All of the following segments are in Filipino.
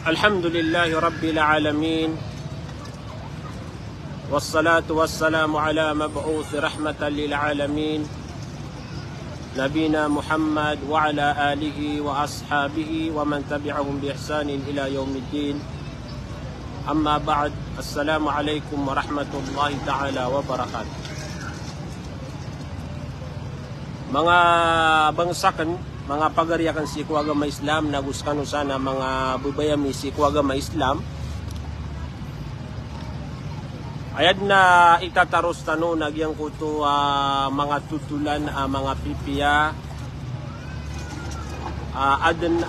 Alhamdulillahi Rabbil Alamin. Wassalatu wassalamu ala mab'uth rahmatan lil alamin. Nabina Muhammad wa ala alihi wa ashabihi wa man tabi'ahum bi ihsanin ila yaumiddin. Amma ba'd. Assalamu alaikum warahmatullahi ta'ala wabarakatuh. Mga bangsakan, mga pagariakan si agama Islam, naguskan sana mga bubayami si agama Islam. Ayad na itataros tano nagyang kuto mga tutulan, mga pipiya, adan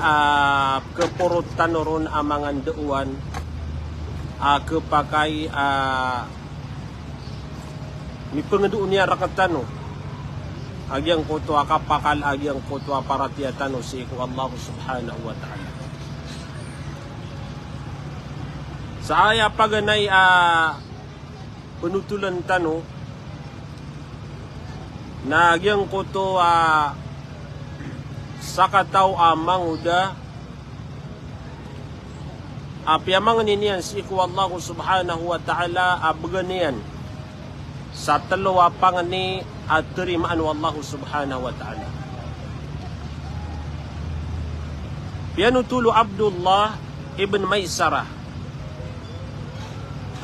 kepurot tanoron mga deuan, kepakai mi pengeduun niya rakat tano. Agyang kuto kapakal, agyang kuto paratiatan o si Allah subhanahu wa ta'ala. Sa aya paganay penutulan tano na agyang kuto sakataw manguda apiyamang ninian si Allah subhanahu wa ta'ala abaganian sa talowa pangani at terimaan Allah subhanahu wa ta'ala. Pianutulo Abdullah ibn Maysarah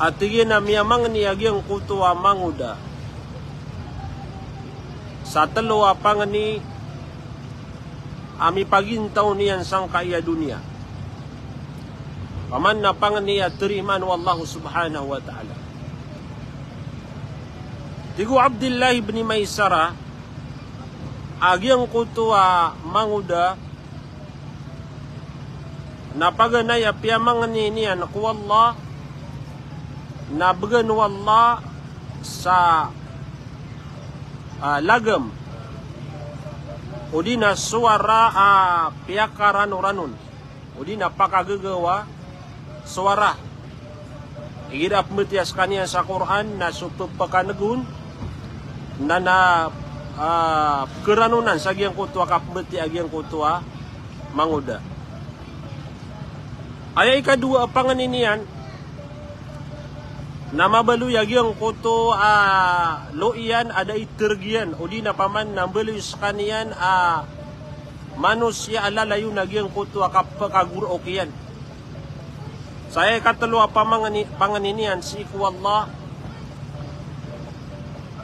at tigina miyamang niyagyang kutuwa manguda sa talowa pangani ami pagintaw niyan sang kaya dunia paman na pangani at terimaan Allah subhanahu wa ta'ala. Tigo Abdullah ibn Maysarah agyang kutuwa manguda napaganaya piyamang ninian ku Allah nabagan wallah sa lagam o di na suara piyakaran ranun o di na pakagagawa suara igirap metias kaniya sa Quran na sutup pakanagun na keranunan sa agyang kutua kapbeti agyang kutua manguda. Ayay kadua panganinian na mabaluy agyang kuto loian ada itergian o di na paman nambaluy sa kaniyan manusia alalayo nagyang kutua kapaguro okiyan. Saya katalo panganinian si iku Allah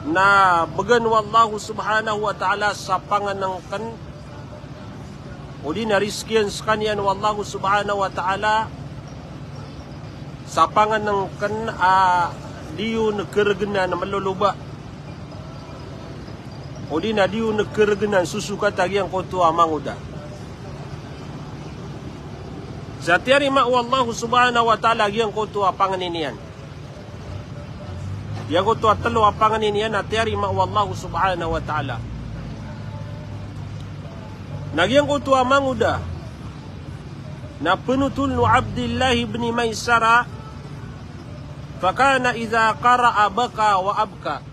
na bagan wallahu subhanahu wa ta'ala sa panganangkan o di na riskian sa kanyan wallahu subhanahu wa ta'ala sa panganangkan diyo nagkaraganan na maluluba o di na diyo nagkaraganan susukat agyang kutuwa manguda. Sa tiyari ma'u Allah subhanahu wa ta'ala agyang kutuwa panganinian. Yang kutuwa talo panganinian na tiyari ma'u Allah subhanahu wa ta'ala. Nagyang kutuwa manguda na penutul nu Abdullah ibn Maysarah fakana idha qara'a baka wa abka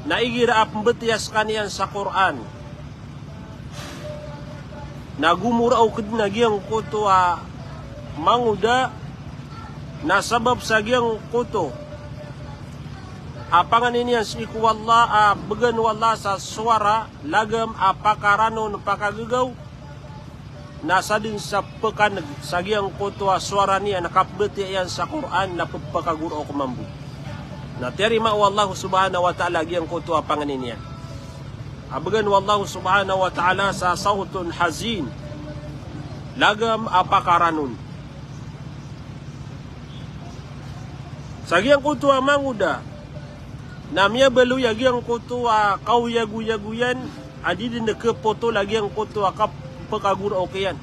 na igira pembetias kanian sa Quran nagumurau kud nagyang kuto manguda na sabab sa gyang kuto apangan inian si iku wallah bagan wallah sa suara lagam pakaranon pakagagaw nasa din sa pekan sa gyang kuto suara niya nakapbeti yan sa Quran na pagpakaguro kumambu na terima wallahu subhanahu wa ta'ala gyang kuto apangan inian abagan wallahu subhanahu wa ta'ala sa sautun hazin lagam apakaranon sagyang kutuwa manguda namya balu yagyang kutuwa kauyaguyaguyan adi din kepoto lagyang kutuwa kapakagur okeyan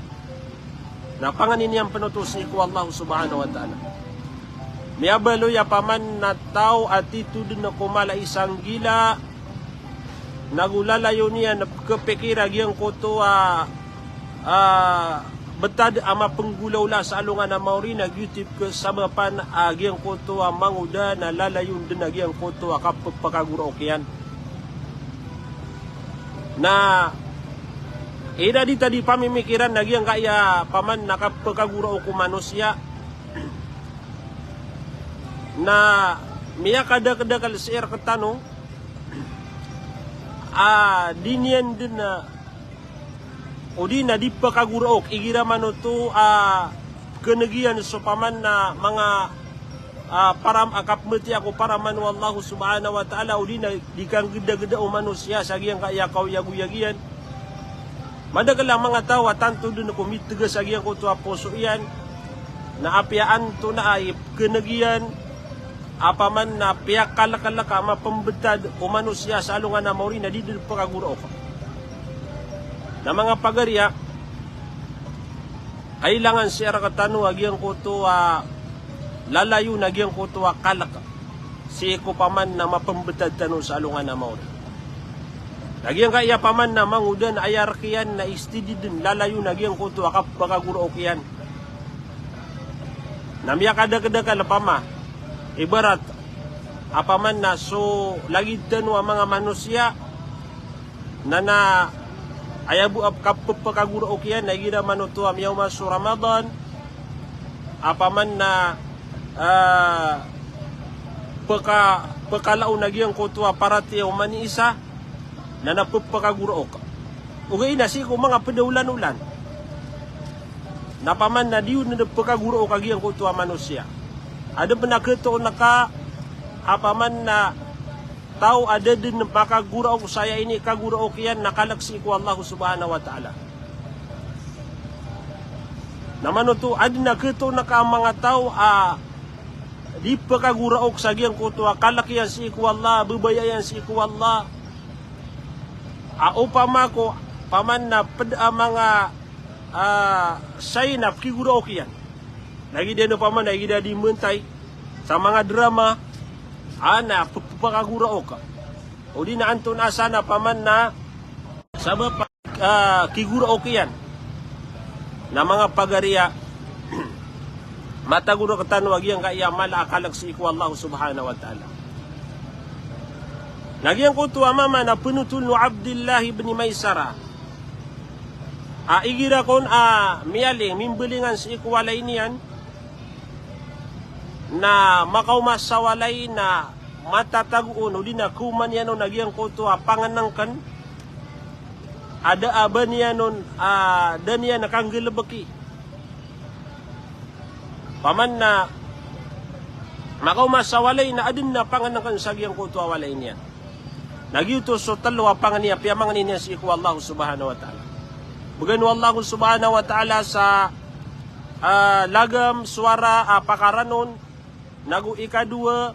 napangan ini yang penutus iku Allah subhanahu wa ta'ala miya balu ya paman na tao atitud na kumala isang gila nagulalayo niya na kepekira gyang kuto betad ama penggulaw la sa alungan na mauri nagyutip ke sabapan gyang kuto manguda na lalayon din gyang kuto kapagpakaguro okyan na Ida di tadi pamimikiran lagi yang kaya paman nakapagagura o manusia na miya kada kalsir ketano dinian din na udi na di pagagura ok igira manuto kenegian so paman na mga param akapmeti ako para man wallahu subhanahu wa ta'ala udi na di kang geda-geda o manusia sagiang kaya kau yagu-yagian madagalang mga tao tanto dun ako mitigas sagiang ko to aposo iyan na apiaan to na ay kenegian apaman na piyak kalaka mapembetad o manusia sa alungan na mauri na di pagagura ako na mga pagarya kailangan siya rakatano agiang ko to lalayo nagyang ko to kalaka si ko paman na mapembetad tano sa alungan na mauri nagyang kaya paman na mangudan ayar kiyan na istidi din lalayo nagyang ko to pagagura ok yan namya kada kalapama ibarat apaman na so lagi tano ang mga manusia na ayabu kapagagura ok yan na gina manuto am yawma su Ramadan apaman na pagkalao nagyang kutuwa para tiyaw mani isa na napagpakagura ok ugay na si ko mga padaulan-ulan napaman na diyo na napagkagura ok agyang kutuwa manusia ada penakito naka apaman na tao ada din makagura ok saya ini kagura ok yan nakalaksi ko Allah subhanahu wa ta'ala naman ito ada nakito naka mga tao di pagkagura ok sagyang kutuwa kalakiyan si iku Allah bubayayan si iku Allah upama ko paman na mga say na kigura ok yan lagi din paman lagi din dimentay sa mga drama pagkagura ok o di na anton asa na paman na sabab kigura ok yan na mga pagariya mataguro katano agyang kaya mala akalag si iku Allah subhanahu wa ta'ala nagyang kutuwa mama na pinutul no Abdullah ibn Maysara igira kon miyaling mimbilingan si iku walay niyan na makaumas sa walay na matataguon o di na kuman yan o nagyang kutuwa panganangkan ada aban yan o dan yan nakanggilabaki paman na makaumas sa walay na adin na panganangkan sagyang kutuwa walay niya nagyuto so talo pangan niya piyamangan niya si iku Allah subhanahu wa ta'ala bugan Allah subhanahu wa ta'ala sa lagam suara pakaranon nagu ikadua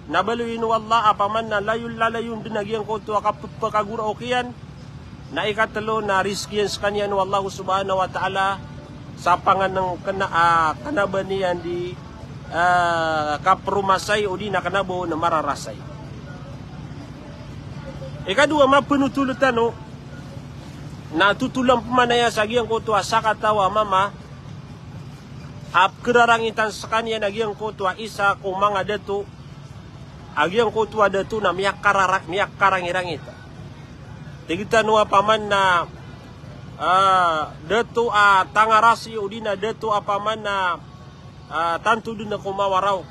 nabaluin wallah apaman na layun din nagyang kutuwa kapagagura okiyan na ikatalo na riskiyan sa kanyan wallahu subhanahu wa ta'ala sa panganang kanaban niyan di kaprumasay o di nakanabo na mararasay ikadua mapunutulutan no na tutulang pumanaya sa agiyang kutuwa sa katawa mama kerarangitan sa kanya nagyang kutuwa isa kung mga dato agiyang kutuwa dato na miyak karangirangit tigita nuwa paman na dato tangarasi o di na dato paman na tanto din na kumawaraw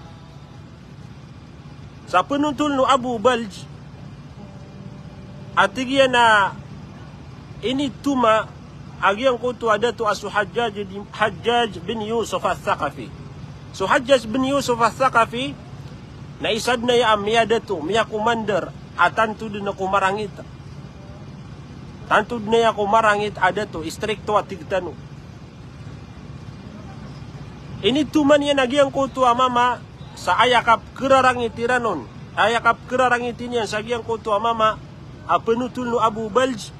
sa penuntul no Abu Balj at tigyan na ini tuma agyang kutuwa dato asu Hajjaj bin Yusuf al-Thaqafi so Hajjaj bin Yusuf al-Thaqafi na isad na ya miya dato miya kumander tanto din na kumarangit tanto din na ya kumarangit dato istrikto at tigtano ini tuman yan agyang kutuwa mama sa ayakap kerarangitiranon ayakap kerarangitian sa agyang kutuwa mama penutul no Abu Balj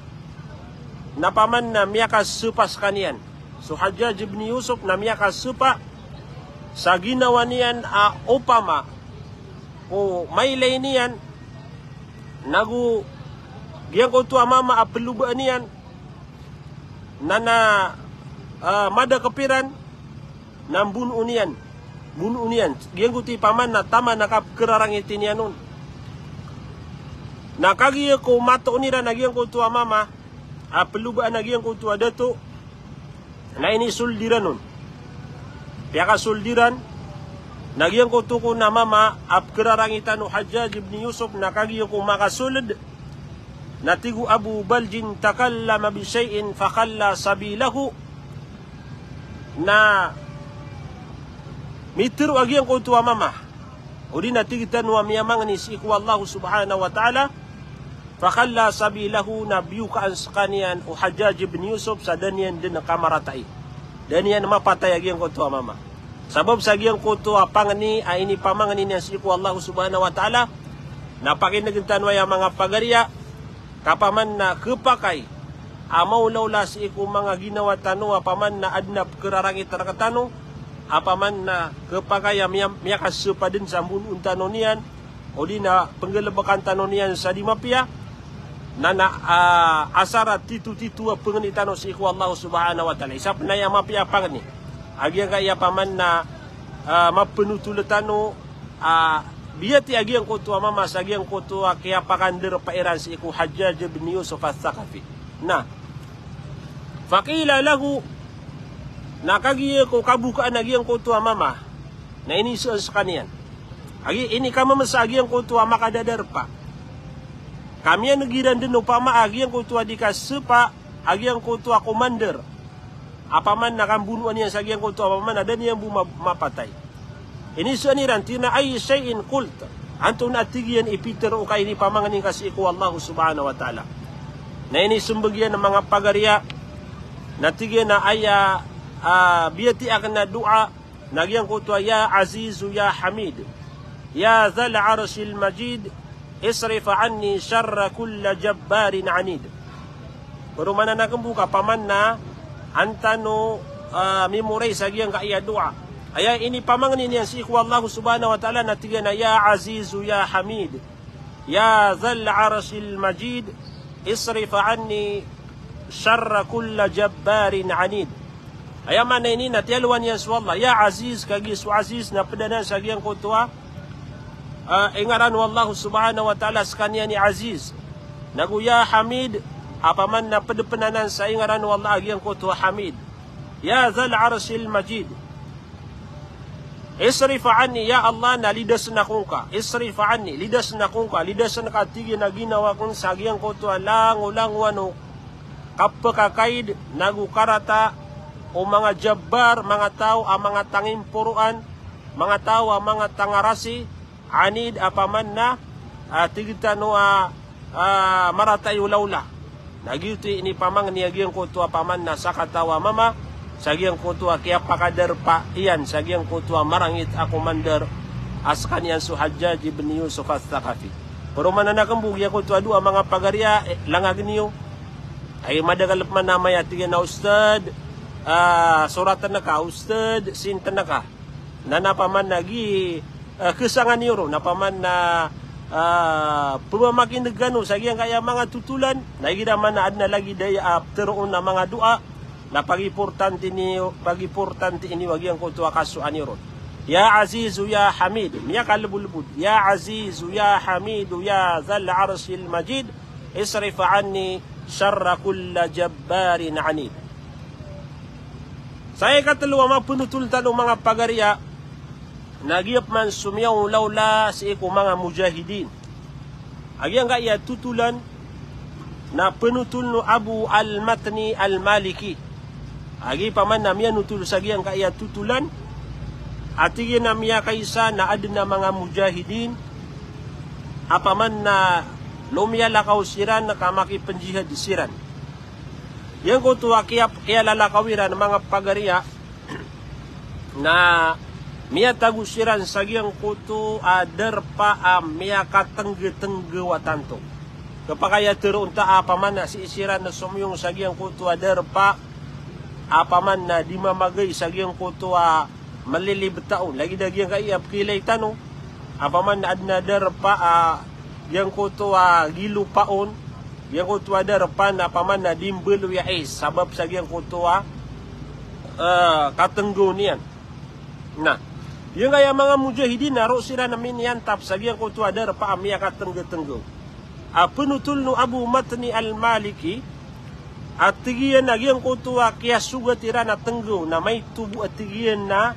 na paman na miyakas supas kanian so Hajjaj bin Yusuf na miyakas supa sa ginawa niyan upama o mailay niyan nagu giyang kutuwa mama pelubaan niyan na madakapiran ng bununian giyang kuti paman na tama nakapkerarangiti niyan nun nakagiya ko mato nila nagyang kutuwa mama pelubaan lagi yang kutu ada tu. Na ini suldiran nun. Pihak suldiran nagi yang kutu ko na mama keraragitan no Hajjaj ibn Yusuf nakagi ko makasulid. Natigu Abu Baljin takallama bi syai'in fakhalla sabilahu. Na mitir agi yang kutu mama. Udi natigitan wa miyamang ni si Allah subhanahu wa ta'ala. Fakhalla sabilahu nabiyu kaan sekanian o Hajjaj ibn Yusuf sa danian din kamaratai. Danian mapatay agi ang kuto mama. Sabab sa agi ang kuto pangani ay ini pamangani niya si Allah subhanahu wa ta'ala. Napakinagintan wa yung mga pagarya. Kapaman na kepakay. Amaw lawla si iku mga ginawa tano apaman na adnap kerarangit rakatano. Apaman na kepakay miyakas supadin sa mbun untano niyan. O di na penggelebakan tano niyan sa dimapia. Nana asara titu-titu pengenitano si iku Allah subhanahu wa ta'ala. Isa penaya mapiapang ni. Agiang kaya paman na mapenutuletano biyati agiang kutua mama sa agiang kutua kaya pakandir pairan si iku Hajjaj bin Yusuf al-Thaqafi. Nah, fakila lahu nakagiye ko kabukaan agiang kutua mama. Na ini sekanian. Agi ini kama masagiang kutua makadadar pa. Kami yang negiran din upama agi yang kutua dikasepa agi yang kutua komander. Apaman nakambunuan niya sa agi yang kutua apaman ada niya mapatay. Ini suaniran tina ay syai'in qult. Anto na tigian ipiter o kay ni pamanganing kasi iku Allah subhanahu wa ta'ala. Na ini sumbagian ng mga pagarya natigyan na aya biyati akan na dua nagyang kutua ya Azizu ya Hamid ya Zal Arshil Majid isrif anni syarra kulla jabbarin anid. Pero mananakembuka paman na antano memory sa giyang kaya doa. Aya ini pamangnin niya si iku Allah subhanahu wa ta'ala natigyan na ya Azizu ya Hamid ya Zal Arshil Majid isrif anni syarra kulla jabbarin anid. Aya mana ini natialwan niya sa Allah ya Aziz kagi su Aziz na pedanan sa giyang kutua. Ingaran wallahu subhanahu wa ta'ala sekania ni Aziz. Nagu ya Hamid apaman na pedepenanan sa ingaran wallah agyang kutua Hamid. Ya Zal Arshil Majid isrif anni ya Allah na lidas na kungka. Isrif anni lidas na kungka. Lidas na katigi na ginawa kong sa agyang kutua lang wano kapakakaid nagu karata o mga jabbar mga tao ang mga tanging puruan mga tao ang mga tangarasi anid apaman na tigitano maratay ulawla. Nagyuti ini pamang niyagyang kutua paman na sa katawa mama sagyang kutua kaya pakadar pa iyan sagyang kutua marangit ako mandar askan yan su Hajjaj ibn Yusuf al-Thaqafi. Pero mananakambug ya kutua dua mga pagarya langag niyo ay madagalap man na may atigyan na ustad suratan na ka ustad sintan na ka na napaman nagi kesangan niyo napaman na pumamakin nagano sa giyang kaya mga tutulan nagidaman na adna lagi daya teroon na mga dua na pag-importante ini wag yang kutua kasuan niyo. Ya Azizu ya Hamid miya kalubulubud ya Azizu ya Hamid ya Zal Arshil Majid isrif anni syarra kulla jabbarin anid. Saya kataluwa mapunutul talo mga pagarya nagyap man sumiyaw lawla si iku mga mujahidin. Agyang kaya tutulan na penutul no Abu al-Matni al-Maliki. Agi paman na miya nutul sa agyang kaya tutulan. Atigin na miya kaysa na adna mga mujahidin. Apaman na lumya lakaw siran na kamaki penjihad siran. Yang ko tuwa kaya lalakawiran mga pagarya na miya tagusiran sagyang kuto derpa miya katengge-tengge watanto. Kapakaya terunta apaman na si isiran na sumyong sagyang kuto derpa apaman na di mamagay sagyang kuto malilibet taon. Lagi dagyang kaiyap kilay tanong apaman na adna derpa yang kuto gilu paon yang kuto derpa na apaman na dimbelu ya sabab sagyang kuto katenggo niyan. Nah, yung kaya mga mujahidin naro sila namin yantap sagyang kuto derpa miya katengge-tengge. Penutul no Abu Matni al-Maliki atigian na giyang kutuwa kaya sugat ira na tenggo na may tubo atigian na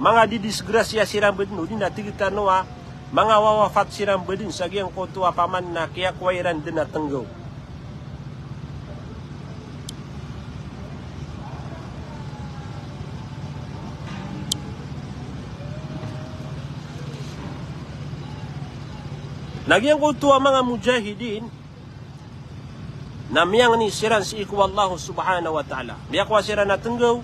mga didisgrasya sirang bedin udin na tigitanoa mga wawafat sirang bedin sa giyang kutuwa paman na kaya kwairan din na tenggo. Nagyang kutuwa mga mujahidin na miyang ni siran si iku Allah subhanahu wa ta'ala. Biya kwa siran na tenggaw,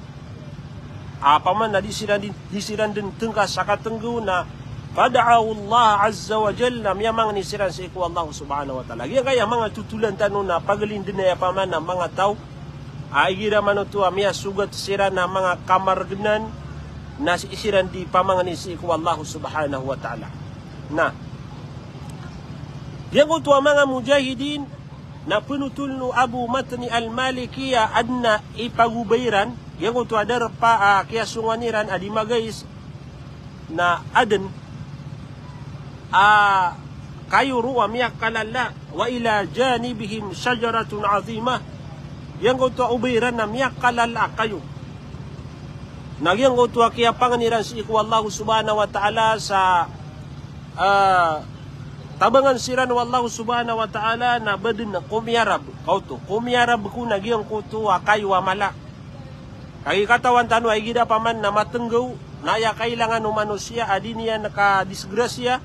apaman na disiran din tengka saka tenggaw na fada'ahu Allah azza wa jalla miyamang ni siran si iku Allah subhanahu wa ta'ala. Kaya mga tutulan tanong na pagalin din na apaman na mga tao, aigira manutua miya sugat siran na mga kamargenan na isiran di pamangan ni si iku Allah subhanahu wa ta'ala. Na, yang kutuwa mga mujahidin na penutul no Abu Matni al-Malikiya adna ipagubayran yang kutuwa dar pa kaya sunganiran adi magais na aden kayu ruwa miyak kalala wa ila janibihim syajaratun azimah yang kutuwa ubayran na miyak kalala kayu nagyang kutuwa kaya panganiran si iku Allah subhanahu wa ta'ala sa tabangan siran wallahu subhanahu wa ta'ala na badin na kumyarab kauto kumyarab ku nagyang kuto akay wa mala kay katawan tanu ay gida paman na matenggaw na ya kailangan ng manusia adi niya nakadisgrasya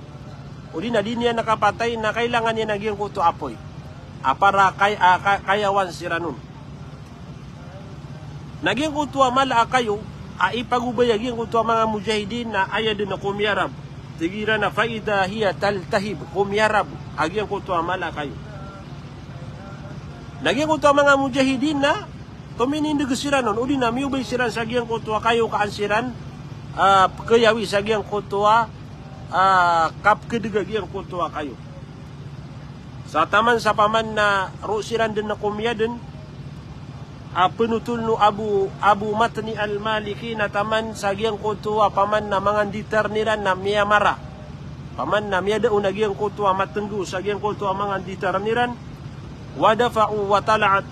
o di na di niya nakapatay na kailangan niya nagyang kuto apoy para kayawan siranun nagyang kuto mala kayo ipagubay nagyang kuto mga mujahidin na ayadin na kumyarab tigira na faida hiya taltahib kumyarab agyang kuto amala kayo nagyang kuto mga mujahidin na tuminindig siranon udi na miubay siran sa agyang kuto kayo kaansiran kayawi sa agyang kuto kapkedig agyang kuto kayo sa taman sa paman na rusiran din na kumyadin penutul no Abu Matni al-Maliki na taman sa giyang kutuwa paman na mga ditarniran na miyamara paman na miyada unagyang kutuwa matenggu sa giyang kutuwa mga ditarniran wadafa'u wa tala'at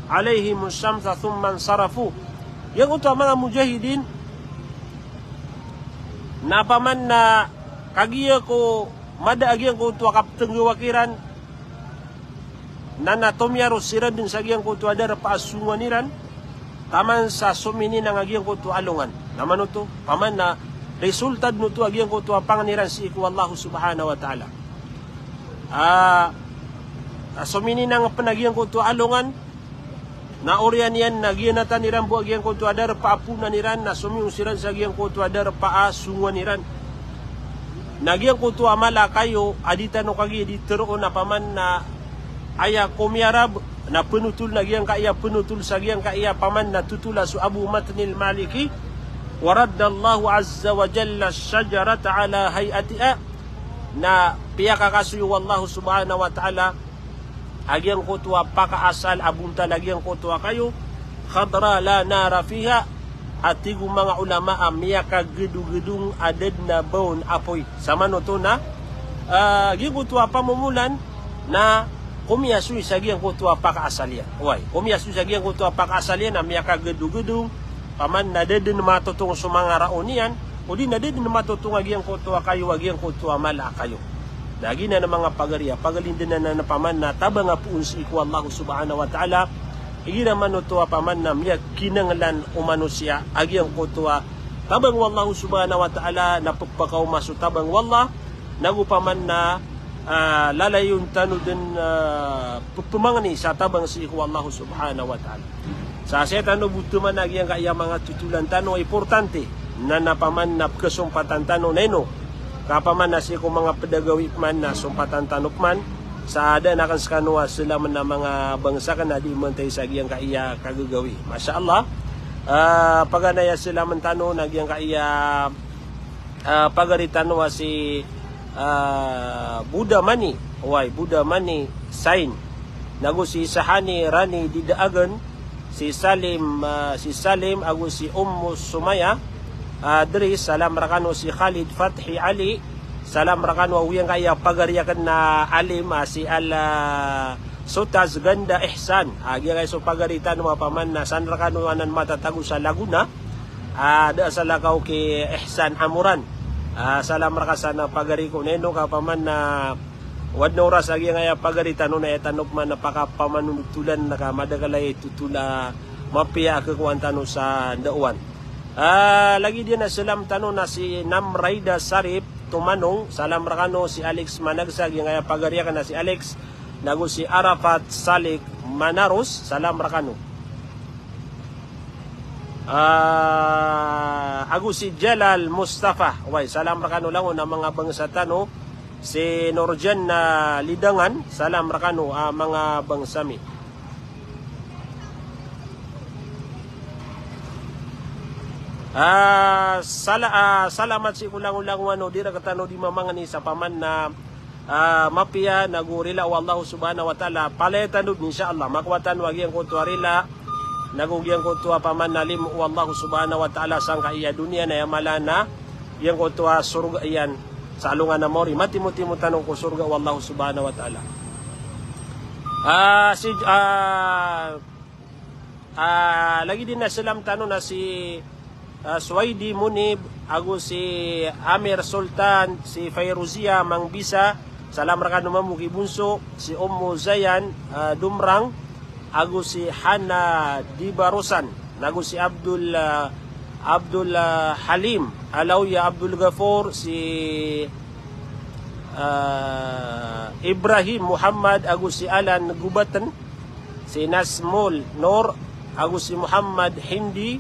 alaihim syamsa thumma sarafu yang kutuwa mga mujahidin na paman na kagiya ko mada agyang kutuwa kaptenggu wakiran na tomyaro siran din sa giyang kutu adar paasungwaniran taman sa sumini ng agiyang kutu alungan naman ito paman na resultad nuto agiyang kutu panganiran si iku Allah subhanahu wa ta'ala sumini ng panagiyang kutu alungan na orian yan nagiyanatan niran bu agiyang kutu adar paapunan niran na sumiusiran sa agiyang kutu adar paasungwaniran nagyang kutu amala kayo aditan no kagi ditero na paman na aya kumyarab na penutul na giyang kaya penutul sa giyang kaya paman na tutula su Abu Matni al-Maliki wa raddallahu azza wa jalla syajarata ala hayatiha na piyaka kasuyo wallahu subhanahu wa ta'ala agyang kutuwa pakaasal abunta lagyang kutuwa kayo khadra la nara fiha atigu mga ulama miyaka gedung-gedung aded na baon apoy sama noto na gikutuwa pamumulan na kumiyasu sa giyang kutuwa pakaasalya. Uy, kumiyasu sa giyang kutuwa pakaasalya na miyaka gedung-gedung paman na dedin matutong sumanga raonian o di na dedin matutong agiyang kutuwa kayo agiyang kutuwa mala kayo. Lagi na ng mga pagariya, pagalindin na paman na tabang nga puun si iku Allah subhanahu wa ta'ala igina manutuwa paman na miyak kinanglan umano siya agiyang kutuwa tabang wallahu subhanahu wa ta'ala na pagpakaw masu tabang wallah nagupaman na lalayon tano din pumangani sa tabang si iku Allah subhanahu wa ta'ala sa setano butuman nagyang kaya mga tutulan tano importante na napaman na kesumpatan tano neno kapaman na si iku mga pedagawi man na sumpatan tanok man sa ada nakan skanwa sila man na mga bangsa kan na di mentay sa giyang kaya kagagawi masya Allah paganaya sila man tano nagyang kaya pagaritano si Buddha Mani Sain nago si Sahani Rani Didaagan si Salim ago si Sumaya diri salam rakano si Khalid Fathi Ali salam rakano uyang kaya pagariyakan na alim si Sutas Ganda Ihsan. Agi kay so pagaritan mga paman na san rakano anan matatago sa Laguna. Da sa lakaw ki Ihsan Amuran. Salam rakasan na pagari ko neno ka paman na wad na oras agi nga pagaritan no na etanop man napakapamanuntulan na madagalay tutula mapia ke kuantano sa dauan. Lagi din na salam tanong na si Namraida Sarip tumanong, salam rakano si Alex Managsag yung nga pagariya ka na si Alex, nago si Arafat Salik Manaros, salam rakano. Ago si Jalal Mustafa, way salam rakano lang na mga bangsatano, si Norjan na Lidangan, salam rakano mga bangsami. Salamat si ulang-ulang wano dira katano di mamangan ni sa paman na mapia nagurila wallahu subhanahu wa ta'ala paletan dud insyaallah makwatan wagi ang kutuarila nagugyan kutua paman nalim wallahu subhanahu wa ta'ala sangka iya dunia na yamalana yang kutua surga iyan sa alungan na mori mati-muti-mu tanong ko surga wallahu subhanahu wa ta'ala. Lagi din na salam tanong na si Suwaidi Munib, ago si Amir Sultan, si Fairuzia Mangbisa, salam rakano mamuki bunso, si Ummu Zayan Dumrang, ago si Hana Dibarusan, nago si Abdul Halim, Alawya Abdul Ghafur, si Ibrahim Muhammad, ago si Alan Gubatan, si Nasmul Nur, ago si Muhammad Hindi,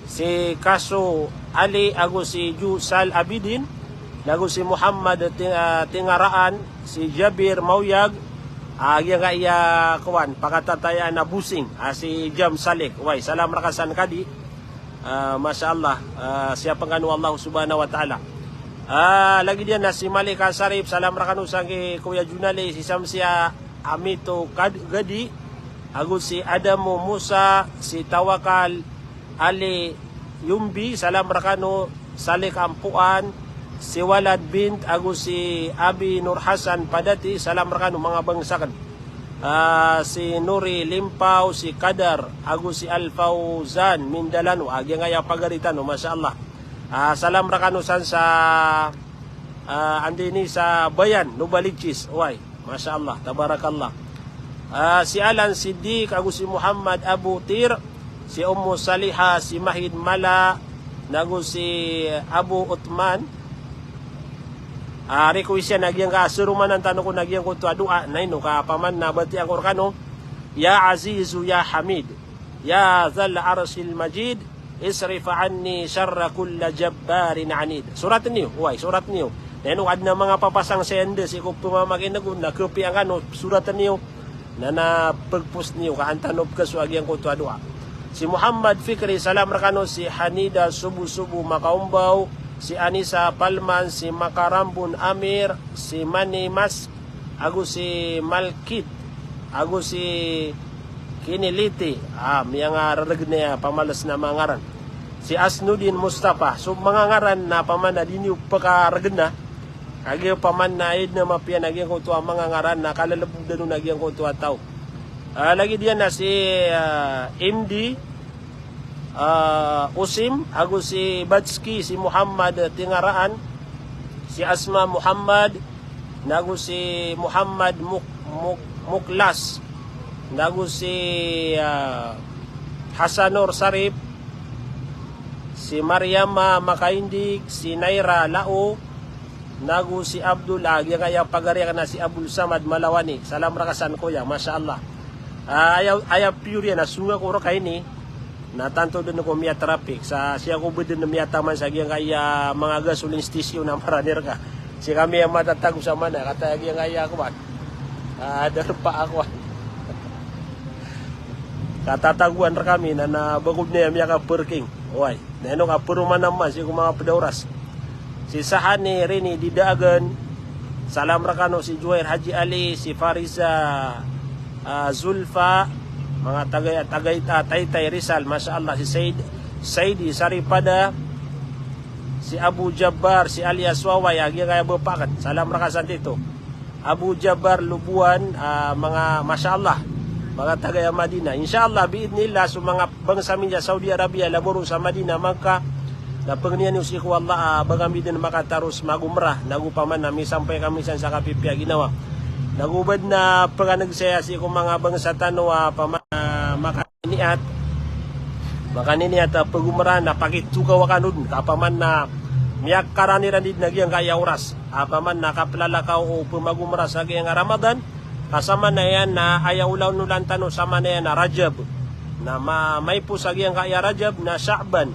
si Kaso Ali, ago si Jusal Abidin, nago si Muhammad Tingaraan, si Jabir Mauyag, yang iya kawan pakatataya na busing, si Jam Salik, way salam rakasan kadi, masyaallah, siapa nganu Allah subhanahu wa ta'ala. Lagi dia na si Malika Sarip, salam rakanu sangi Kuya Junali, si Samsia Amito Gadi, ago si Adamu Musa, si Tawakal Ali Yumbi, salam rakano Salik Ampuan, si Walad Bint, ago si Abi Nur Hasan Padati, salam rakano mga bangsakan. Si Nuri Limpaw, si Kadar, ago si Alfauzan Mindalano, agi nga ya pagaritano, masyaallah. Salam rakano san sa andini sa Bayan Nubalichis, way, masyaallah, tabarakallah. Si Alan Siddiq, ago si Muhammad Abu Tir, si Ummu Saliha, si Mahid Mala, nago si Abu Utman. Request yan, nagyang ka, suruman ang tanong ko, nagyang ko ito, adua, na ino, kapaman na, bati ang korkano, Ya Azizu, Ya Hamid, Ya Zal Arsil Majid, Isrifa anni syarra kulla jabbarin anid. Surat niyo, uway, surat niyo. Na ino, ad na mga papasang sendes, ikaw tumamagin na guna, kupi ang ano, surat niyo, na napagpost niyo, kaantanop ka, so agyang ko ito, adua. Si Muhammad Fikri, salam rakano, si Hanida Subu-Subu Makaumbaw, si Anisa Palman, si Makarambun Amir, si Mani Mas, ago si Malkit, ago si Kiniliti, may nga rarag niya pamalas na mga ngaran. Si Asnudin Mustafa, so mga ngaran na paman na diniw pagkaragad na, agyo paman na ayod na mapian, nagyang ko ito ang mga ngaran na kalalabog na nun nagyang ko ito at tao. Lagi diyan na si MD Usim, ago si Batski, si Muhammad Tingaraan, si Asma Muhammad, nago si Muhammad Muklas, nago si Hasanor Sarip, si Mariama Makaindig, si Naira Lao, nago si Abdul yang kaya pagariya na si Abdul Samad Malawani. Salam rakasan ko ya, masyaallah. Ayaw pure na sunga ko kay ni na tanto doon ko miya traffic sa siya ko beden na miya taman sa giyang kaya mga gasoline station na maranir ka si kami ang matatag sa mana kata giyang kaya ko ba darpa ako katataguan ra kami na nabagod niya miya ka parking oy na ino ka puruman naman si mga pedauras si Sahani Rini Didagan, salam rakano si Juwair Haji Ali, si Fariza Zulfa, mga Taytay Rizal, masyaallah, si Saidi Saripada, si Abu Jabbar, si Alias Waway, agi kaya bapakan, salam rakasan dito. Abu Jabar Lubuan, mga masyaallah, mga taga Madina. Insyaallah biidnillah sa mga bangsa minja Saudi Arabia laboro sa Madina Makkah na pagnian si ko Allah bagami din makatarus magumrah nagupaman na sampai kami sa kapipya ginawa. Nagubad na paganagsaya si ko mga bangsa tanwa makaniniat pagumrah na pakitukaw kanun kapaman na miyak karaniran din nagyang kaya oras. Apaman nakaplalakaw o pumagumra sa gayang Ramadan. Kasama na yan na ayaw ulaw nulan tano sama na yan na Rajab. Na may po sa gayang kaya Rajab na Sha'ban.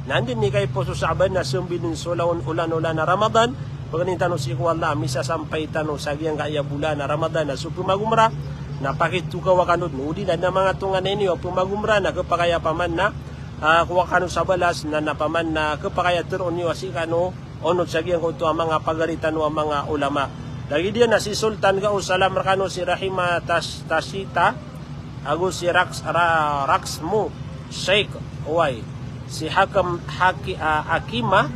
Nandin ni kay po sa Sha'ban na sumbinin sulawon ulan-ulan na Ramadan. Pagkanin tano si Kuwala, misa sampay tano sa gayang kaya bulan na Ramadan na so pumagumra. Na pakitukaw kanun. Udi na mga tungan ninyo pumagumra na kapakaya paman na kuha kano sa balas na napaman na kapakaya turon niyo si kano onod sa giyang kuto ang mga pagaritan o mga ulama. Lagi diyan na si Sultan Gao Salam Rakano si Rahima Tasita agus si Raxmu Sheikh Uway si Akima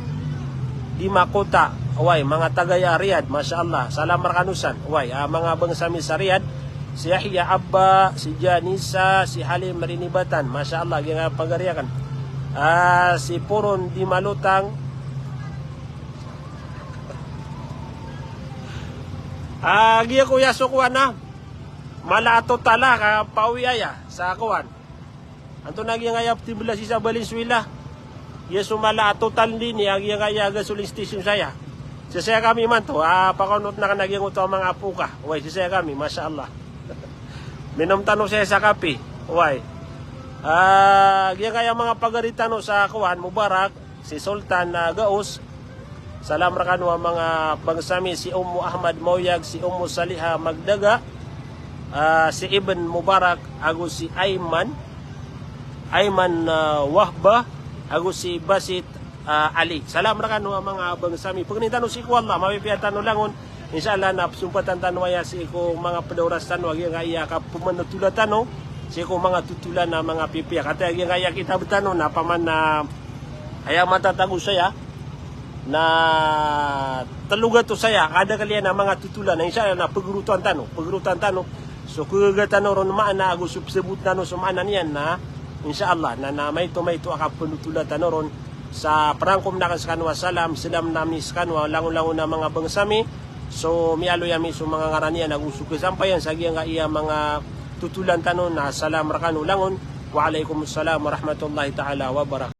di Makota Uway mga tagaya Riyadh masyaallah Salam Rakanusan Uway mga bangsami sa Riyadh si Yahya Abba, si Janisa, si Halim Marinibatan, masyaallah, yung pagariakan. Si Puron di Malutang, giya kuya sukuan na, malaato tala ka pauyaya sa kuwan. Anto nagyang ayap tibula si sa Valenzuela, giya sumalaato tal din niya, giya kaya gasoline station saya. Sisaya kami man to, pakunot na ka nagyang uto ang mga apuka. Uy, sisaya kami, masyaallah. Minom tanong siya sa kape. Uway. Giya kaya mga pagaritano sa kuwan, Mubarak, si Sultan Gaos, Salam Rakano ang mga bangsami, si Ummu Ahmad Moyag, si Ummu Saliha Magdaga, si Ibn Mubarak, agus si Ayman Wahba, agus si Basit Ali. Salam Rakano ang mga bangsami. Pag nitano si Kuwala, mapipiyatan langon, inshallah na sumpatan tanwaya si ko mga pedauras tanwa yang kaya ka pumanutula tano si ko mga tutulan na mga pipiya kata yang kaya kita betano na paman na aya matatago saya na teluga to saya kada kalian na mga tutulan na inshallah na pagrutan tano so kugatan ron maana agus subsebut tano sumana niyan na inshallah na may to aka panutula tano ron sa perangkom na kanwa salam silam namis kanwa langon-langon na mga bangsami. So mialo yami so mga ngaranian nagusuk sampayan sa giyang iya mga tutulan tanon na Salam Rakano langon. Wa alaikumussalam warahmatullahi taala wabarakatuh.